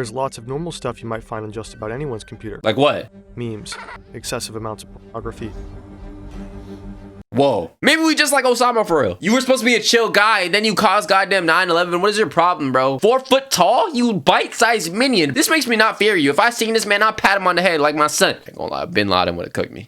There's lots of normal stuff you might find on just about anyone's computer. Like what? Memes, excessive amounts of pornography. Whoa. Maybe we just like Osama for real. You were supposed to be a chill guy, and then you caused goddamn 9/11. What is your problem, bro? 4 foot tall? You bite-sized minion. This makes me not fear you. If I seen this man, I'll pat him on the head like my son. I ain't gonna lie, Bin Laden would have cooked me.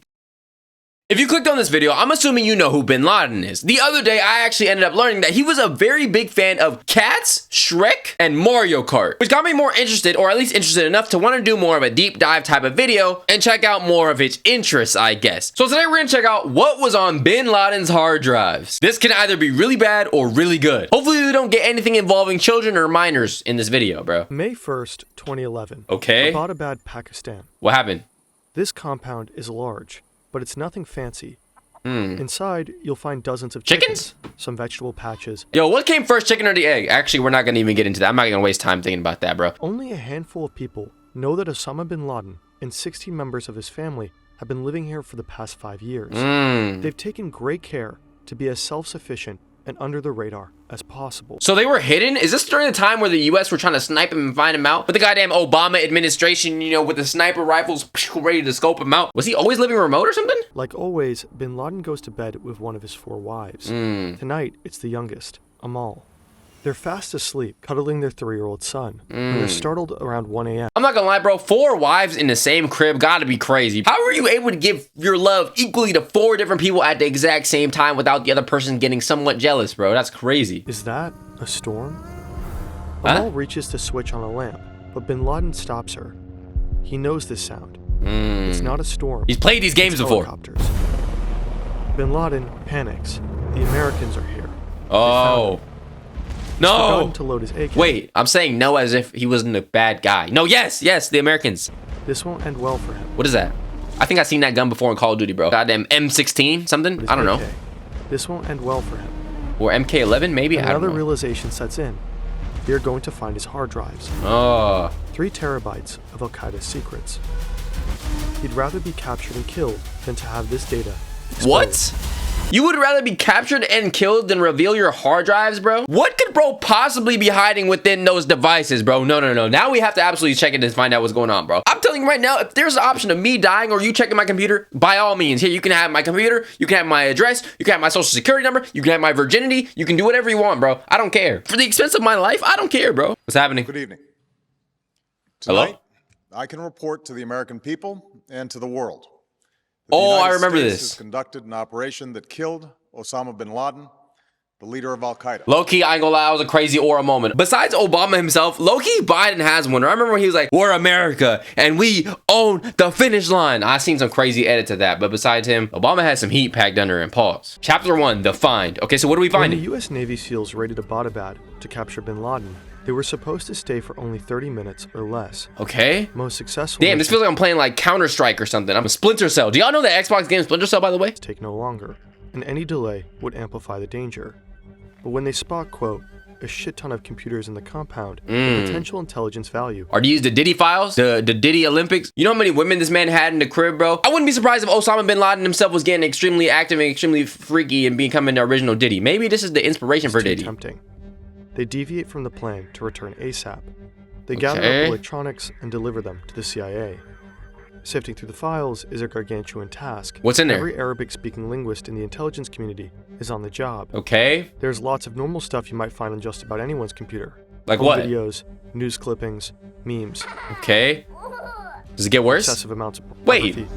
If you clicked on this video, I'm assuming you know who Bin Laden is. The other day, I actually ended up learning that he was a very big fan of Cats, Shrek, and Mario Kart, which got me more interested, or at least interested enough to want to do more of a deep dive type of video and check out more of his interests, I guess. So today we're gonna check out what was on Bin Laden's hard drives. This can either be really bad or really good. Hopefully we don't get anything involving children or minors in this video, bro. May 1st, 2011. Okay. Abbottabad, Pakistan. What happened? This compound is large, but it's nothing fancy. Inside, you'll find dozens of Chickens? Some vegetable patches. Yo, what came first, chicken or the egg? Actually, we're not gonna even get into that. I'm not gonna waste time thinking about that, bro. Only a handful of people know that Osama bin Laden and 16 members of his family have been living here for the past 5 years. They've taken great care to be as self-sufficient and under the radar as possible. So they were hidden? Is this during the time where the US were trying to snipe him and find him out? With the goddamn Obama administration, you know, with the sniper rifles ready to scope him out? Was he always living remote or something? Like always, bin Laden goes to bed with one of his 4 wives. Tonight, it's the youngest, Amal. They're fast asleep, cuddling their 3-year-old son. And they're startled around 1 a.m. I'm not gonna lie, bro. 4 wives in the same crib gotta be crazy. How are you able to give your love equally to 4 different people at the exact same time without the other person getting somewhat jealous, bro? That's crazy. Is that a storm? Amal reaches to switch on a lamp, but bin Laden stops her. He knows this sound. It's not a storm. He's played these games before. Helicopters. Bin Laden panics. The Americans are here. Oh. No. To load his AK. Wait, I'm saying no as if he wasn't a bad guy. No, yes, the Americans. This won't end well for him. What is that? I think I've seen that gun before in Call of Duty, bro. Goddamn M16 something? I don't know. This won't end well for him. Or MK11 maybe? I don't know. Another realization sets in. They're going to find his hard drives. 3 terabytes of Al-Qaeda's secrets. He'd rather be captured and killed than to have this data exposed. What? You would rather be captured and killed than reveal your hard drives, bro? What could bro possibly be hiding within those devices, bro? No. Now we have to absolutely check it and find out what's going on, bro. I'm telling you right now, if there's an option of me dying or you checking my computer, by all means, here, you can have my computer, you can have my address, you can have my social security number, you can have my virginity, you can do whatever you want, bro. I don't care. For the expense of my life, I don't care, bro. What's happening? Good evening. Hello? I can report to the American people and to the world. Oh, I remember this. Has conducted an operation that killed Osama bin Laden, the leader of Al-Qaeda. Low-key, I ain't gonna lie, that was a crazy aura moment. Besides Obama himself, low-key, Biden has one. I remember when he was like, we're America, and we own the finish line. I seen some crazy edits of that, but besides him, Obama has some heat packed under him. Pause. Chapter 1, the find. Okay, so what do we find? When the U.S. Navy SEALs raided Abbottabad to capture bin Laden, they were supposed to stay for only 30 minutes or less. Okay. Most successful. Damn, this feels like I'm playing like Counter-Strike or something. I'm a Splinter Cell. Do y'all know the Xbox game Splinter Cell, by the way? Take no longer, and any delay would amplify the danger. But when they spot, quote, a shit ton of computers in the compound, the potential intelligence value. Are these the Diddy files? The Diddy Olympics? You know how many women this man had in the crib, bro? I wouldn't be surprised if Osama bin Laden himself was getting extremely active and extremely freaky and becoming the original Diddy. Maybe this is the inspiration for Diddy. Tempting. They deviate from the plan to return ASAP. They gather up electronics and deliver them to the CIA. Sifting through the files is a gargantuan task. What's in there? Every Arabic-speaking linguist in the intelligence community is on the job. Okay. There's lots of normal stuff you might find on just about anyone's computer. Like what? Videos, news clippings, memes. Okay. Does it get worse? Excessive amounts of pornography. Wait.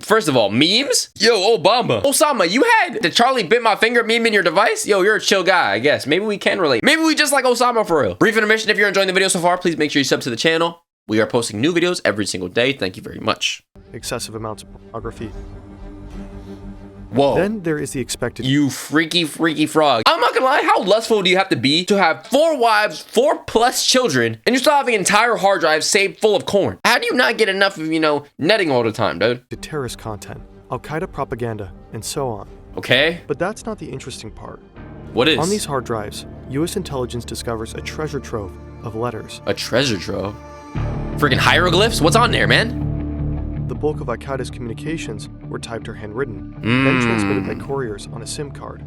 First of all, memes? Yo, Obama. Osama, you had the Charlie bit my finger meme in your device? Yo, you're a chill guy, I guess. Maybe we can relate. Maybe we just like Osama for real. Brief intermission. If you're enjoying the video so far, please make sure you sub to the channel. We are posting new videos every single day. Thank you very much. Excessive amounts of pornography. Whoa. Then there is the expected. You freaky frog. I'm not gonna lie, how lustful do you have to be to have 4 wives, 4+ children, and you still have an entire hard drive saved full of corn? How do you not get enough of, netting all the time, dude? The terrorist content, Al-Qaeda propaganda, and so on. Okay. But that's not the interesting part. What is? On these hard drives, U.S. intelligence discovers a treasure trove of letters. A treasure trove? Freaking hieroglyphs? What's on there, man? The bulk of Al-Qaeda's communications were typed or handwritten, then transmitted by couriers on a SIM card.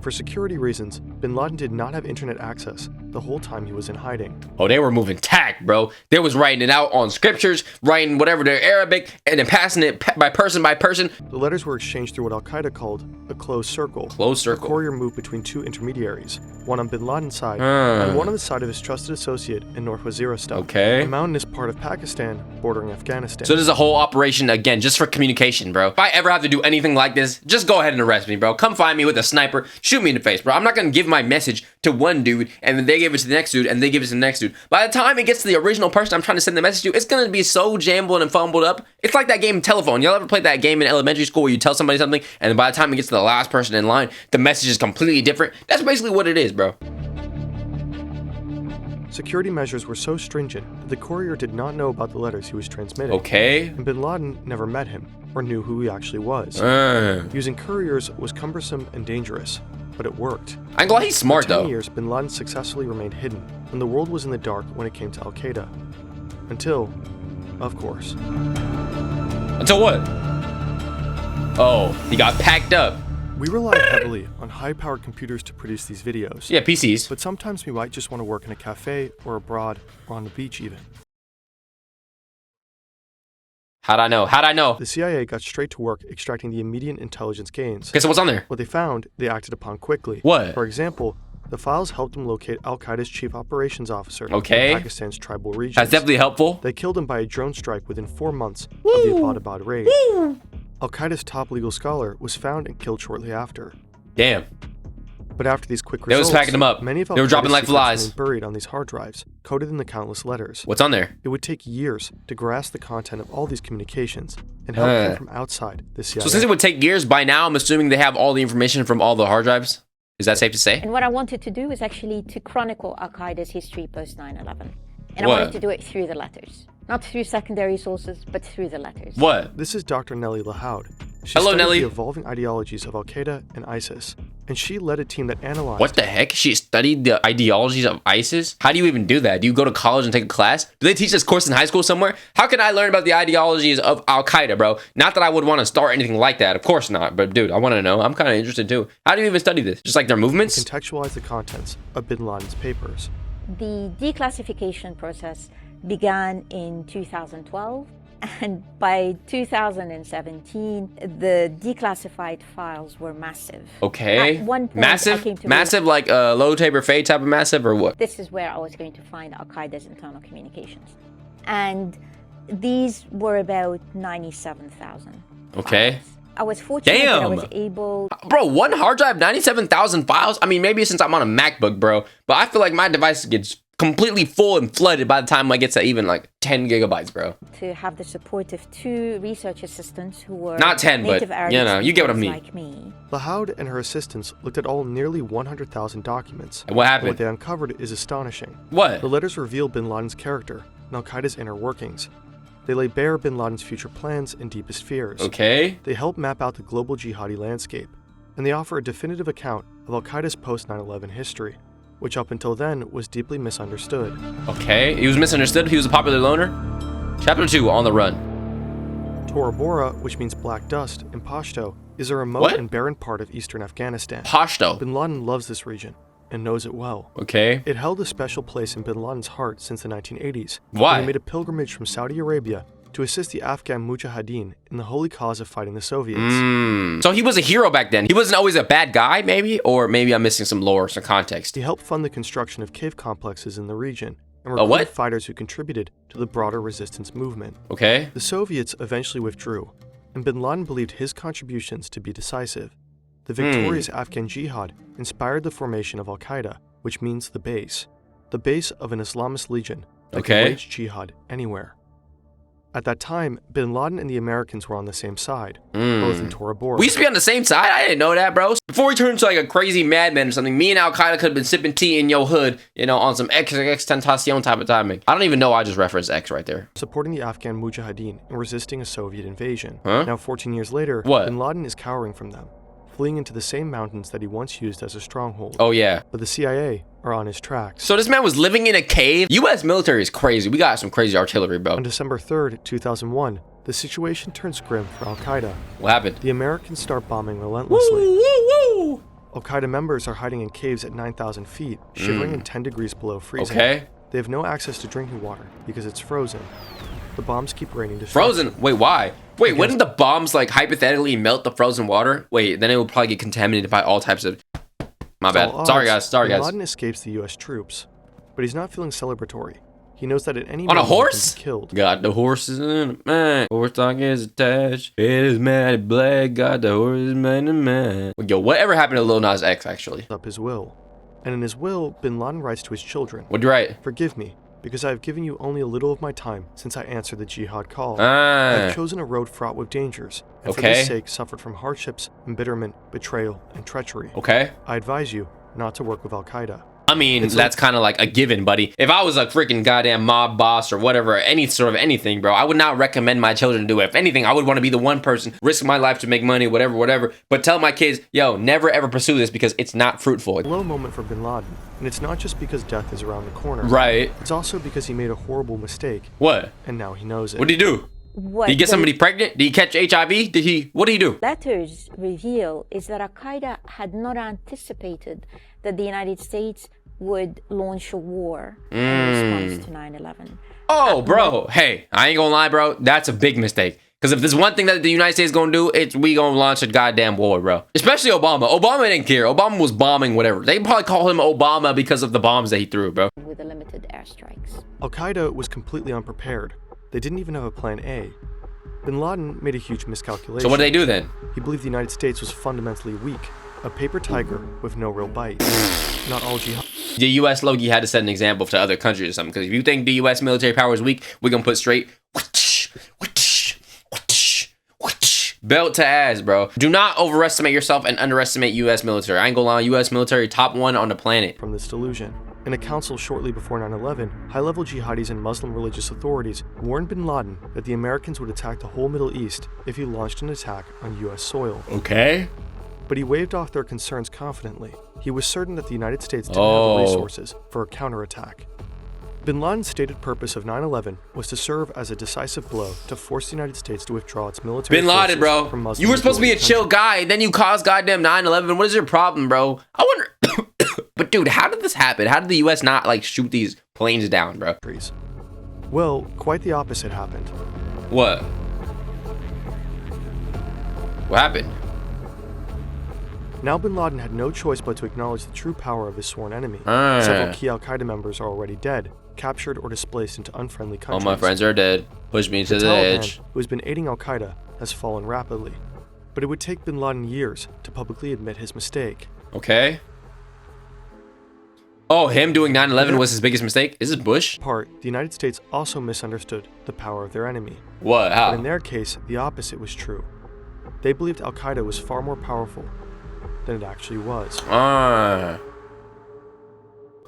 For security reasons, bin Laden did not have internet access the whole time he was in hiding. Oh, they were moving tact, bro. They was writing it out on scriptures, writing whatever they're Arabic, and then passing it by person by person. The letters were exchanged through what Al-Qaeda called a closed circle. Closed circle. The courier moved between two intermediaries, one on bin Laden's side, and one on the side of his trusted associate in North Waziristan, Okay. a mountainous part of Pakistan bordering Afghanistan. So this is a whole operation, again, just for communication, bro. If I ever have to do anything like this, just go ahead and arrest me, bro. Come find me with a sniper, shoot me in the face, bro. I'm not gonna give my message to one dude, and then they give it to the next dude, and they give it to the next dude. By the time it gets to the original person I'm trying to send the message to, it's gonna be so jumbled and fumbled up. It's like that game Telephone. Y'all ever played that game in elementary school where you tell somebody something, and then by the time it gets to the last person in line, the message is completely different? That's basically what it is, bro. Security measures were so stringent that the courier did not know about the letters he was transmitting. Okay. And bin Laden never met him or knew who he actually was. Using couriers was cumbersome and dangerous, but it worked. I'm glad he's smart, For 10 though. years, bin Laden successfully remained hidden, and the world was in the dark when it came to Al-Qaeda. Until, of course. Until what? Oh, he got packed up. We rely heavily on high-powered computers to produce these videos. Yeah, PCs. But sometimes we might just want to work in a cafe, or abroad, or on the beach even. How'd I know? How'd I know? The CIA got straight to work extracting the immediate intelligence gains. Okay, so what's on there? What they found, they acted upon quickly. What? For example, the files helped them locate Al-Qaeda's chief operations officer Okay. in Pakistan's tribal regions. That's definitely helpful. They killed him by a drone strike within 4 months of the Abbottabad raid. Al-Qaeda's top legal scholar was found and killed shortly after. Damn. But after these quick They was results, packing them up. many of They were dropping Al-Qaeda's like secrets flies. remained buried on these hard drives, coded in the countless letters. What's on there? It would take years to grasp the content of all these communications and help them from outside the CIA. So since it would take years, by now I'm assuming they have all the information from all the hard drives? Is that safe to say? And what I wanted to do is actually to chronicle Al-Qaeda's history post 9/11. And What? I wanted to do it through the letters. Not through secondary sources, but through the letters. What? This is Dr. Nellie Lahoud. She Hello, studied Nellie. the evolving ideologies of Al-Qaeda and ISIS, and she led a team that analyzed What the heck? She studied the ideologies of ISIS? How do you even do that? Do you go to college and take a class? Do they teach this course in high school somewhere? How can I learn about the ideologies of Al-Qaeda, bro? Not that I would want to start anything like that. Of course not. But dude, I want to know. I'm kind of interested too. How do you even study this? Just like their movements? contextualize the contents of bin Laden's papers. The declassification process began in 2012, and by 2017, the declassified files were massive. Okay. At one point, I Massive? came to Massive like low taper fade type of massive or what? This is where I was going to find Al-Qaeda's internal communications. And these were about 97,000. Okay. files. I was fortunate that I was Damn. able. Bro, one hard drive, 97,000 files? I mean, maybe since I'm on a MacBook, bro. But I feel like my device gets completely full and flooded by the time I get to even like 10 gigabytes, bro. To have the support of 2 research assistants who were Not 10, but, native Arabic you know, you get what I speakers mean. like me. Lahoud and her assistants looked at all nearly 100,000 documents. And what And happened? what they uncovered is astonishing. What? The letters reveal bin Laden's character and Al-Qaeda's inner workings. They lay bare bin Laden's future plans and deepest fears. Okay. They help map out the global jihadi landscape, and they offer a definitive account of Al-Qaeda's post-9/11 history, which up until then was deeply misunderstood. Okay. He was misunderstood. He was a popular loner. Chapter 2, On the Run. Tora Bora, which means black dust in Pashto, is a remote What? and barren part of eastern Afghanistan. Pashto. Bin Laden loves this region and knows it well. Okay. It held a special place in bin Laden's heart since the 1980s. Why? When he made a pilgrimage from Saudi Arabia to assist the Afghan Mujahideen in the holy cause of fighting the Soviets. So he was a hero back then. He wasn't always a bad guy, maybe? Or maybe I'm missing some lore, some context. He helped fund the construction of cave complexes in the region and A what? recruited fighters who contributed to the broader resistance movement. Okay. The Soviets eventually withdrew, and bin Laden believed his contributions to be decisive. The victorious Afghan jihad inspired the formation of Al-Qaeda, which means the base of an Islamist legion that Okay. could wage jihad anywhere. At that time, bin Laden and the Americans were on the same side, both in Tora Bora. We used to be on the same side? I didn't know that, bro. Before we turned into like a crazy madman or something, me and Al-Qaeda could have been sipping tea in your hood, you know, on some X-Tentacion type of timing. I don't even know why I just referenced X right there. supporting the Afghan Mujahideen and resisting a Soviet invasion. Huh? Now, 14 years later, What? bin Laden is cowering from them, fleeing into the same mountains that he once used as a stronghold. Oh, yeah. But the CIA are on his tracks. So this man was living in a cave? U.S. military is crazy. We got some crazy artillery, bro. On December 3rd, 2001, the situation turns grim for Al-Qaeda. What happened? The Americans start bombing relentlessly. Al-Qaeda members are hiding in caves at 9,000 feet, shivering in 10 degrees below freezing. Okay. They have no access to drinking water because it's frozen. The bombs keep raining destruction. Frozen? Wait, why? Wait, wouldn't the bombs like hypothetically melt the frozen water? Wait, then it would probably get contaminated by all types of... My bad. Sorry guys, sorry Bin guys. Laden escapes the US troops, but he's not feeling celebratory. He knows that at any On a moment he horse? can be killed. Got the horses in a man. Horse dog is attached. It is mad black. Got the horses man to man. Yo, whatever happened to Lil Nas X actually? Up his will. And in his will, Bin Laden writes to his children, What'd you write? "Forgive me, because I have given you only a little of my time since I answered the jihad call. I Ah. have chosen a road fraught with dangers, and for Okay. this sake suffered from hardships, embitterment, betrayal, and treachery. Okay. I advise you not to work with Al-Qaeda." I mean, that's kind of like a given, buddy. If I was a freaking goddamn mob boss or whatever, any sort of anything, bro, I would not recommend my children to do it. If anything, I would want to be the one person, risk my life to make money, whatever. But tell my kids, yo, never ever pursue this because it's not fruitful. A low moment for Bin Laden, and it's not just because death is around the corner. Right. It's also because he made a horrible mistake, What? and now he knows it. What did he do? What Did he get the somebody pregnant? Did he catch HIV? What did he do? letters reveal is that Al-Qaeda had not anticipated that the United States would launch a war in response to 9/11. Oh, bro. Hey, I ain't gonna lie, bro. That's a big mistake. Because if there's one thing that the United States gonna do, it's we gonna launch a goddamn war, bro. Especially Obama. Obama didn't care. Obama was bombing whatever. They probably call him Obama because of the bombs that he threw, bro. With the limited airstrikes. Al-Qaeda was completely unprepared. They didn't even have a plan A. Bin Laden made a huge miscalculation. So what did they do then? He believed the United States was fundamentally weak, a paper tiger with no real bite. Not all jihad. The U.S. Logie had to set an example to other countries or something. Because if you think the U.S. military power is weak, we're gonna put straight belt to ass, bro. Do not overestimate yourself and underestimate U.S. military. I ain't gonna lie, U.S. military top one on the planet. From this delusion. In a council shortly before 9/11, high-level jihadis and Muslim religious authorities warned Bin Laden that the Americans would attack the whole Middle East if he launched an attack on U.S. soil. Okay. But he waved off their concerns confidently. He was certain that the United States didn't have the resources for a counterattack. Bin Laden's stated purpose of 9/11 was to serve as a decisive blow to force the United States to withdraw its military Bin Laden, forces bro. from Muslim You were supposed to be a majority chill guy, and then you caused goddamn 9/11. What is your problem, bro? I wonder. But dude, how did this happen? How did the U.S. not like shoot these planes down, bro? countries. Well, quite the opposite happened. What? What happened? Now Bin Laden had no choice but to acknowledge the true power of his sworn enemy. Ah. Several key Al-Qaeda members are already dead, captured or displaced into unfriendly All countries. my friends are dead. Push me to The the Taliban, edge. who has been aiding Al-Qaeda, has fallen rapidly. But it would take Bin Laden years to publicly admit his mistake. Okay. Oh, him doing 9/11 was his biggest mistake? Is this Bush? In part, the United States also misunderstood the power of their enemy. What? But How? in their case, the opposite was true. They believed Al-Qaeda was far more powerful than it actually was. Ah.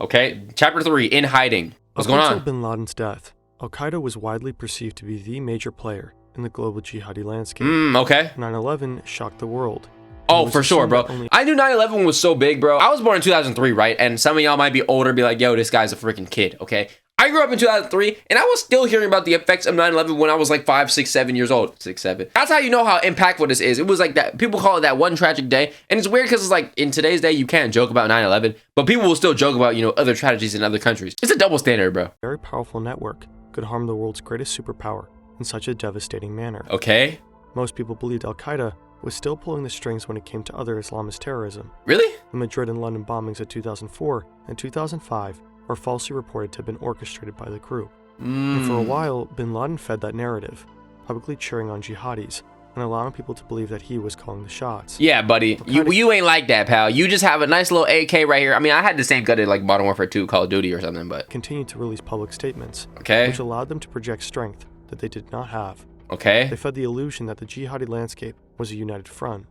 Okay. Chapter 3, in hiding. What's going Until on? Bin Laden's death, Al-Qaeda was widely perceived to be the major player in the global jihadi landscape. Okay. 9/11 shocked the world. Oh, was for sure, assumed bro. that only- I knew 9/11 was so big, bro. I was born in 2003, right? And some of y'all might be older, be like, yo, this guy's a freaking kid, okay? I grew up in 2003, and I was still hearing about the effects of 9/11 when I was like 5, 6, 7 years old. 6, 7. That's how you know how impactful this is. It was like that. People call it that one tragic day. And it's weird because it's like, in today's day, you can't joke about 9/11, but people will still joke about, you know, other tragedies in other countries. It's a double standard, bro. Very powerful network could harm the world's greatest superpower in such a devastating manner. Okay. Most people believed Al-Qaeda was still pulling the strings when it came to other Islamist terrorism. Really? The Madrid and London bombings of 2004 and 2005 are falsely reported to have been orchestrated by the group. And for a while, Bin Laden fed that narrative, publicly cheering on jihadis and allowing people to believe that he was calling the shots. Yeah, buddy. You ain't like that, pal. You just have a nice little AK right here. I mean, I had the same gun in like Modern Warfare 2, Call of Duty or something, but... Continued to release public statements, Okay. which allowed them to project strength that they did not have. Okay. They fed the illusion that the jihadi landscape was a united front.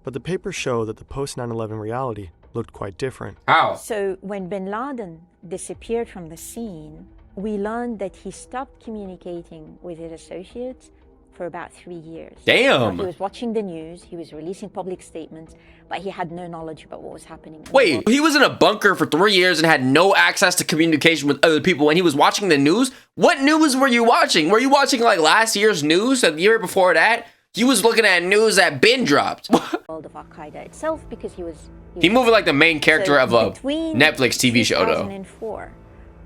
But the papers show that the post-9/11 reality looked quite different. How? So when bin Laden disappeared from the scene, we learned that he stopped communicating with his associates for about 3 years. Damn. He was watching the news, he was releasing public statements, but he had no knowledge about what was happening. in the Wait, world. he was in a bunker for 3 years and had no access to communication with other people and he was watching the news? What news were you watching? Were you watching like last year's news or the year before that? He was looking at news that been dropped. World of Al-Qaeda itself, because he was He moved like the main character of a between Netflix TV show, though. 2004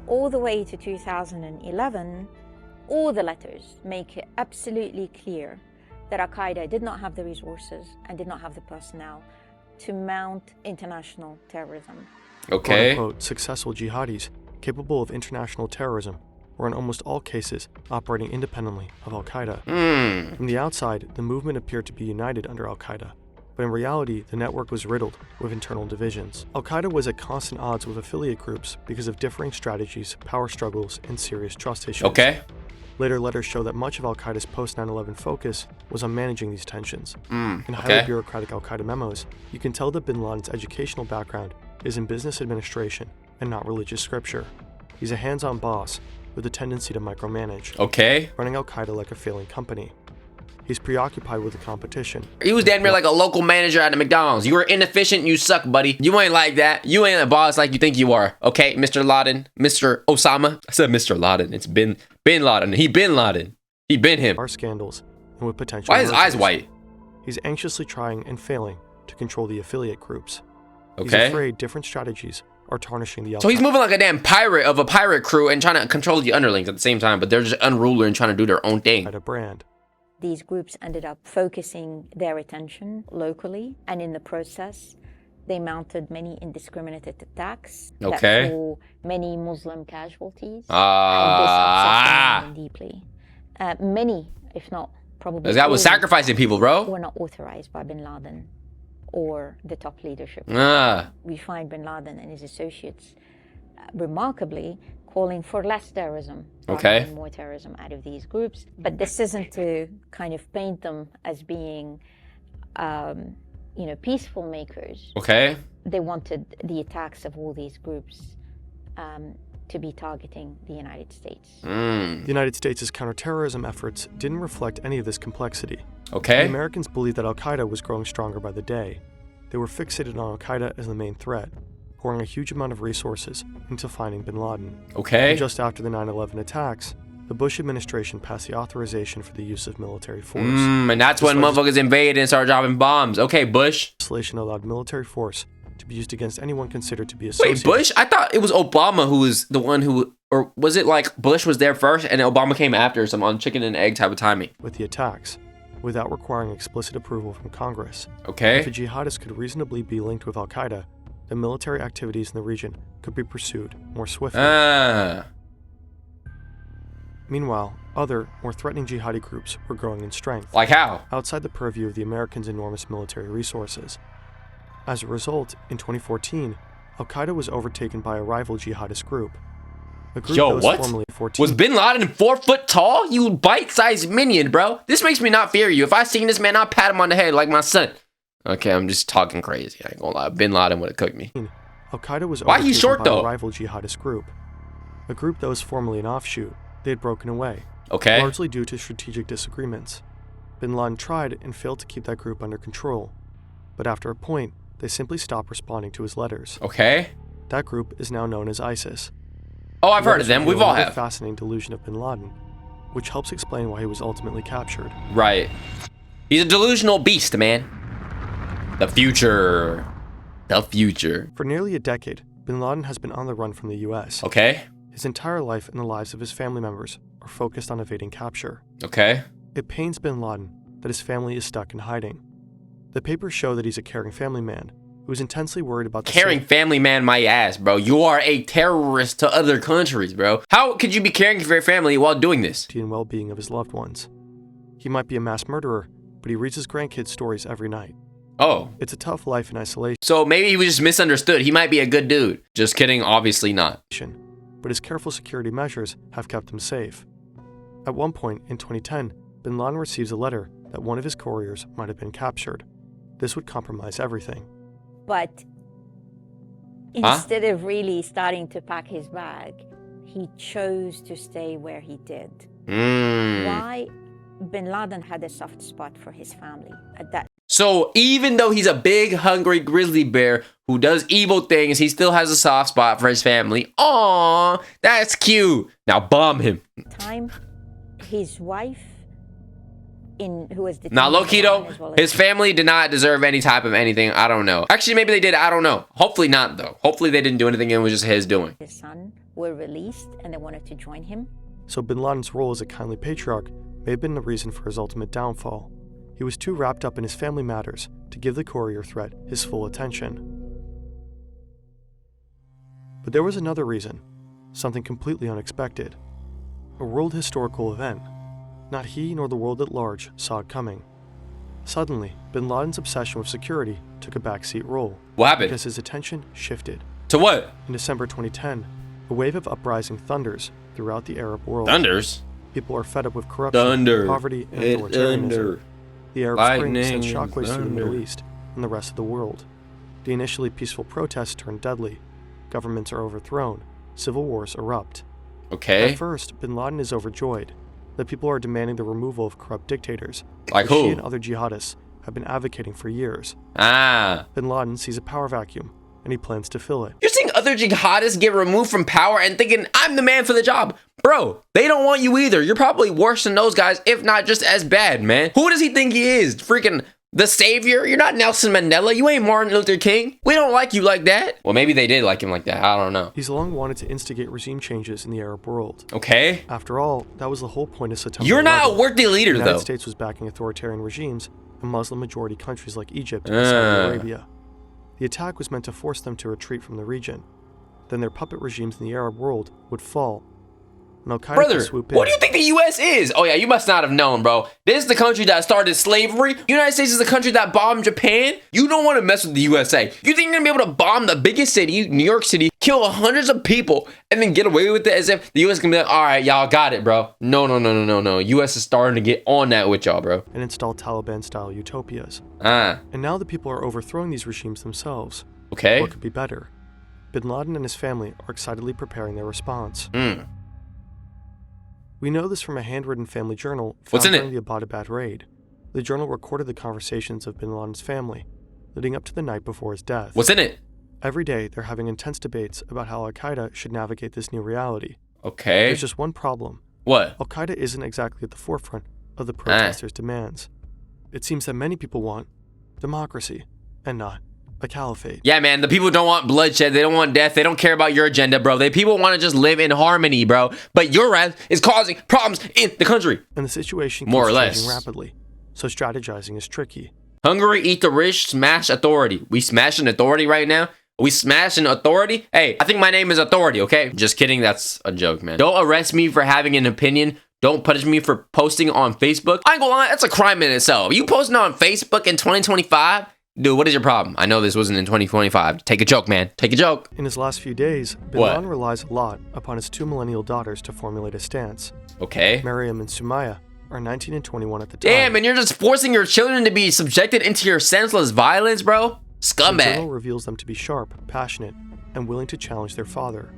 all the way to 2011, all the letters make it absolutely clear that Al-Qaeda did not have the resources and did not have the personnel to mount international terrorism. Okay. Quote-unquote, successful jihadis capable of international terrorism were in almost all cases operating independently of Al-Qaeda. From the outside, the movement appeared to be united under Al-Qaeda, but in reality, the network was riddled with internal divisions. Al-Qaeda was at constant odds with affiliate groups because of differing strategies, power struggles, and serious trust issues. Okay. Later letters show that much of Al-Qaeda's post-9/11 focus was on managing these tensions. In okay. highly bureaucratic Al-Qaeda memos, you can tell that bin Laden's educational background is in business administration and not religious scripture. He's a hands-on boss with a tendency to micromanage, Okay. running Al-Qaeda like a failing company. He's preoccupied with the competition. He was damn near like a local manager at a McDonald's. You were inefficient, you suck, buddy. You ain't like that. You ain't a boss like you think you are. Okay, Mr. Laden, Mr. Osama. I said Mr. Laden. It's bin Laden. He bin Laden. He been him. Are scandals and with potential Why is his eyes mergers. white? He's anxiously trying and failing to control the affiliate groups. He's Okay. afraid different strategies are tarnishing the So he's Al-Qaeda. moving like a damn pirate of a pirate crew and trying to control the underlings at the same time, but they're just unruly and trying to do their own thing. brand. These groups ended up focusing their attention locally, and in the process, they mounted many indiscriminate attacks Okay. that saw many Muslim casualties. Ah. And this upset them deeply. Many, if not probably This guy was all, sacrificing people, bro. were not authorized by bin Laden or the top leadership. We find bin Laden and his associates remarkably calling for less terrorism, Okay. rather than more terrorism out of these groups. But this isn't to kind of paint them as being, peaceful makers. Okay. They wanted the attacks of all these groups to be targeting the United States. The United States' counterterrorism efforts didn't reflect any of this complexity. The Okay. Americans believed that Al-Qaeda was growing stronger by the day. They were fixated on Al-Qaeda as the main threat, pouring a huge amount of resources into finding bin Laden. Okay. And just after the 9/11 attacks, the Bush administration passed the authorization for the use of military force. And that's when motherfuckers invaded and started dropping bombs. Okay, Bush. Legislation allowed military force to be used against anyone considered to be Wait, associated Bush? I thought it was Obama who was the one who, or was it like Bush was there first and Obama came after, some on chicken and egg type of timing? with the attacks, without requiring explicit approval from Congress. If a Okay. jihadist could reasonably be linked with Al-Qaeda, then military activities in the region could be pursued more swiftly. Meanwhile, other, more threatening jihadi groups were growing in strength, Like how? outside the purview of the Americans' enormous military resources. As a result, in 2014, Al-Qaeda was overtaken by a rival jihadist group. A group Yo, that was what? formerly 14 Was bin Laden 4 foot tall? You bite-sized minion, bro. This makes me not fear you. If I seen this man, I'll pat him on the head like my son. Okay, I'm just talking crazy. I ain't gonna lie. Bin Laden would have cooked me. Al-Qaeda was Why he overtaken short, by though? a rival jihadist group. A group that was formerly an offshoot. They had broken away, Okay. largely due to strategic disagreements. Bin Laden tried and failed to keep that group under control, but after a point, they simply stopped responding to his letters. Okay. That group is now known as ISIS. Oh, I've The heard of letters them. reveal We've all another have. fascinating delusion of bin Laden, which helps explain why he was ultimately captured. Right. He's a delusional beast, man. The future. The future. For nearly a decade, bin Laden has been on the run from the US. Okay. His entire life and the lives of his family members are focused on evading capture. Okay. It pains bin Laden that his family is stuck in hiding. The papers show that he's a caring family man who is intensely worried about the Caring family man, my ass, bro. You are a terrorist to other countries, bro. How could you be caring for your family while doing this? safety and well-being of his loved ones. He might be a mass murderer, but he reads his grandkids stories every night. Oh. It's a tough life in isolation, So maybe he was just misunderstood. He might be a good dude. Just kidding. Obviously not. but his careful security measures have kept him safe. At one point in 2010, bin Laden receives a letter that one of his couriers might have been captured. This would compromise everything. But instead of really starting to pack his bag, he chose to stay where he did. Why? Bin Laden had a soft spot for his family at that. So even though he's a big, hungry grizzly bear who does evil things, he still has a soft spot for his family. Aww, that's cute. Now bomb him. time. His wife who was detained. Now, low-key though, as well as his family did not deserve any type of anything. I don't know. Actually, maybe they did. I don't know. Hopefully not, though. Hopefully they didn't do anything. It was just his doing. his son were released and they wanted to join him. So bin Laden's role as a kindly patriarch may have been the reason for his ultimate downfall. He was too wrapped up in his family matters to give the courier threat his full attention. But there was another reason, something completely unexpected. A world historical event. Not he nor the world at large saw it coming. Suddenly, bin Laden's obsession with security took a backseat role. What happened? Because his attention shifted. To what? In December 2010, a wave of uprising thunders throughout the Arab world. Thunders? People are fed up with corruption, Thunder. poverty, and It authoritarianism. thunder. The Arab Lightning, Spring sent shockwaves through the Middle thunder. East and the rest of the world. The initially peaceful protests turn deadly. Governments are overthrown. Civil wars erupt. Okay. At first, bin Laden is overjoyed that people are demanding the removal of corrupt dictators. Like which he who? and other jihadists have been advocating for years. Ah. Bin Laden sees a power vacuum, and he plans to fill it. You're seeing other jihadists get removed from power and thinking, I'm the man for the job. Bro, they don't want you either. You're probably worse than those guys, if not just as bad, man. Who does he think he is? Freaking the savior? You're not Nelson Mandela. You ain't Martin Luther King. We don't like you like that. Well, maybe they did like him like that. I don't know. He's long wanted to instigate regime changes in the Arab world. Okay. After all, that was the whole point of September You're not a 11. worthy leader, The United though. States was backing authoritarian regimes in Muslim-majority countries like Egypt and Saudi Arabia. The attack was meant to force them to retreat from the region. Then their puppet regimes in the Arab world would fall. And Al-Qaeda Brother, could swoop in. what do you think the U.S. is? Oh, yeah, you must not have known, bro. This is the country that started slavery. The United States is the country that bombed Japan. You don't want to mess with the USA. You think you're going to be able to bomb the biggest city, New York City, kill hundreds of people, and then get away with it as if the U.S. can be like, all right, y'all got it, bro. No. U.S. is starting to get on that with y'all, bro. And install Taliban-style utopias. Ah, And now the people are overthrowing these regimes themselves. okay. What could be better? Bin Laden and his family are excitedly preparing their response. We know this from a handwritten family journal What's found in during the Abbottabad raid. The journal recorded the conversations of bin Laden's family, leading up to the night before his death. What's in it? Every day, they're having intense debates about how Al-Qaeda should navigate this new reality. Okay. There's just one problem. What? Al-Qaeda isn't exactly at the forefront of the protesters' demands. It seems that many people want democracy, and not a caliphate. Yeah, man, the people don't want bloodshed. They don't want death. They don't care about your agenda, bro. People want to just live in harmony, bro. But your wrath is causing problems in the country. And the situation keeps More or changing less. rapidly, so strategizing is tricky. Hungry, eat the rich, smash authority. We smashing authority right now? We smashing authority? Hey, I think my name is Authority, okay? Just kidding. That's a joke, man. Don't arrest me for having an opinion. Don't punish me for posting on Facebook. I ain't gonna lie, that's a crime in itself. You posting on Facebook in 2025? Dude, what is your problem? I know this wasn't in 2025. Take a joke, man. Take a joke. In his last few days, bin What? Laden relies a lot upon his two millennial daughters to formulate a stance. Okay. Maryam and Sumaya are 19 and 21 at the time. Damn, and you're just forcing your children to be subjected into your senseless violence, bro? The journal Scumbag. reveals them to be sharp, passionate, and willing to challenge their father.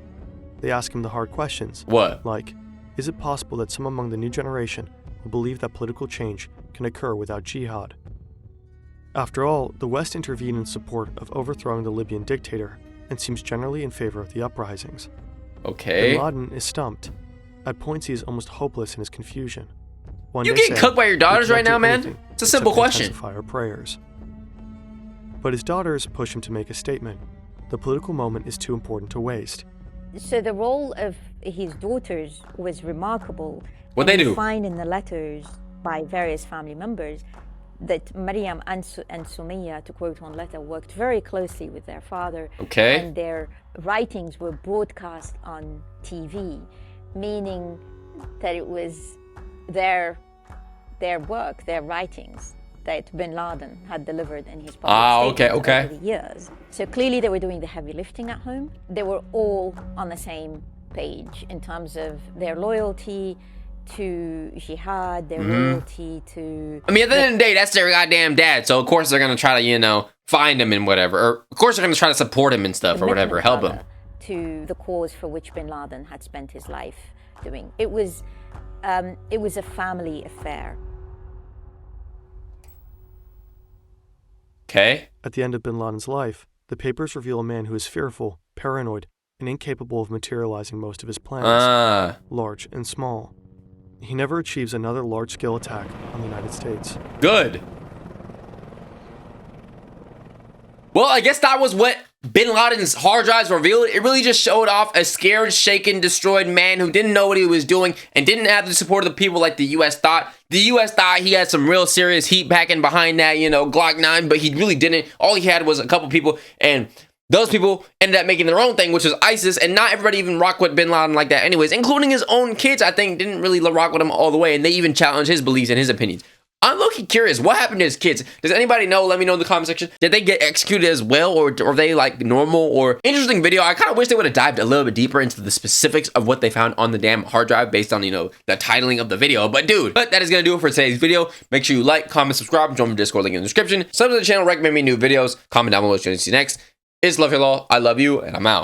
They ask him the hard questions, What? like, is it possible that some among the new generation will believe that political change can occur without jihad? After all, the West intervened in support of overthrowing the Libyan dictator and seems generally in favor of the uprisings. Okay. Bin Laden is stumped. At points, he is almost hopeless in his confusion. One You day getting saying, cooked by your daughters "We right can't now, do man? anything It's a except simple question. intensify our prayers." But his daughters push him to make a statement. The political moment is too important to waste. So the role of his daughters was remarkable. What'd they And we do? find in the letters by various family members that Maryam and Sumaya, to quote one letter, worked very closely with their father. Okay. And their writings were broadcast on TV, meaning that it was their work, their writings, that bin Laden had delivered in his public statements okay. over the years. So clearly they were doing the heavy lifting at home. They were all on the same page in terms of their loyalty to jihad, their loyalty to... I mean, at the end of the day, that's their goddamn dad. So, of course, they're going to try to, find him and whatever. Or, of course, they're going to try to support him and stuff or whatever. commitment, Help him. rather, to the cause for which bin Laden had spent his life doing. It was a family affair. Okay. At the end of bin Laden's life, the papers reveal a man who is fearful, paranoid, and incapable of materializing most of his plans, large and small. he never achieves another large-scale attack on the United States. Good. Well, I guess that was what Bin Laden's hard drives revealed. It really just showed off a scared, shaken, destroyed man who didn't know what he was doing and didn't have the support of the people like the U.S. thought. The U.S. thought he had some real serious heat packing behind that, you know, Glock 9, but he really didn't. All he had was a couple people, and those people ended up making their own thing, which was ISIS, and not everybody even rocked with Bin Laden like that anyways, including his own kids, I think, didn't really rock with him all the way, and they even challenged his beliefs and his opinions. I'm low-key curious, what happened to his kids? Does anybody know? Let me know in the comment section. Did they get executed as well, or are they like normal? Or interesting video. I kind of wish they would have dived a little bit deeper into the specifics of what they found on the damn hard drive based on, you know, the titling of the video. But dude, that is gonna do it for today's video. Make sure you like, comment, subscribe, and join my Discord link in the description. Subscribe to the channel, recommend me new videos, comment down below what you want to see next. It's love you all. I love you, and I'm out.